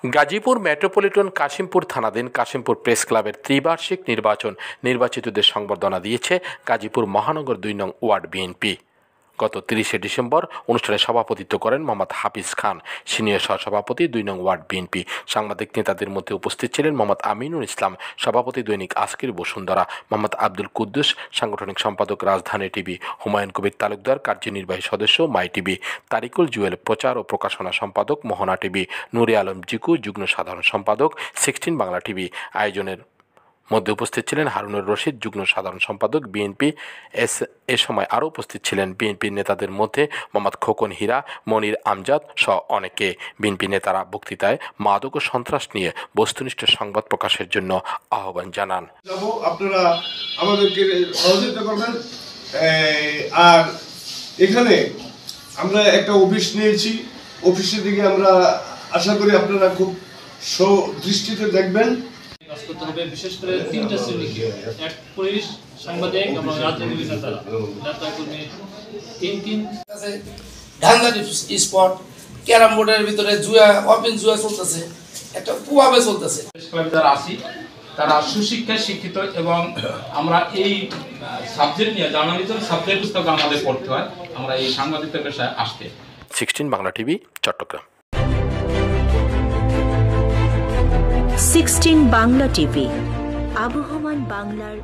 Gazipur metropolitan Kashimpur থানাধীন Kashimpur press ক্লাবের ত্রিবার্ষিক নির্বাচন নির্বাচিতদের সংবর্ধনা দিয়েছে গাজীপুর মহানগর ২ নং ওয়ার্ড বিএনপি। গত ৩০শে ডিসেম্বর অনুষ্ঠানে সভাপতিত্ব করেন মোহাম্মদ হাফিজ খান, সিনিয়র সহসভাপতি ২ নং ওয়ার্ড বিএনপি। সাংবাদিক নেতাদের মধ্যে উপস্থিত ছিলেন মোহাম্মদ আমিনুল ইসলাম, সভাপতি দৈনিক আজকের বসুন্ধরা, মোহাম্মদ আব্দুল কুদ্দুস, সাংগঠনিক সম্পাদক রাজধানী টিভি, হুমায়ুন কবির তালুকদার, কার্যনির্বাহী সদস্য মাই টিভি, তারিকুল জুয়েল, প্রচার ও প্রকাশনা সম্পাদক মোহনা টিভি, নুরে আলম জিকু, যুগ্ম সাধারণ সম্পাদক 16 বাংলা টিভি। আয়োজনের মধ্যে উপস্থিত ছিলেন হারুনুর রশিদ, যুগ্ম সাধারণ সম্পাদক বিএনপি। এ সময় আরও উপস্থিত ছিলেন বিএনপির নেতাদের মধ্যে মোহাম্মদ খোকন হীরা, মনির আমজাদ সহ অনেকে। বিএনপি নেতারা বক্তৃতায় মাদক ও সন্ত্রাস নিয়ে বস্তুনিষ্ঠ সংবাদ প্রকাশের জন্য আহ্বান জানান। আপনারা আমাদেরকে সহযোগিতা করবেন। আর এখানে আমরা একটা অফিস নিয়েছি, অফিসের দিকে আমরা আশা করি আপনারা খুব দৃষ্টিতে দেখবেন। কাজ করতে হবে, বিশেষ করে 3টা শ্রেণীকে, এক পুলিশ, সাংবাদিক এবং রাজনীতিবিদ নেতারা, নেতাকর্মী, তিন ঢাঙ্গাটি স্পট, ক্যারাম বোর্ডের ভিতরে জুয়া, ওপেন জুয়া চলতেছে, একটা কুয়াবে চলতেছে। যারা আসি তারা সুশিক্ষায় শিক্ষিত এবং আমরা এই সাবজেক্ট নিয়ে জার্নালিজম সাবজেক্ট পুস্তক আমাদের পড়তে হয়, আমরা এই সাংবাদিকতার পেশায় আসতে। 16 বাংলা টিভি, চট্টগ্রাম। 16 বাংলা টিভি, আবহমান বাংলার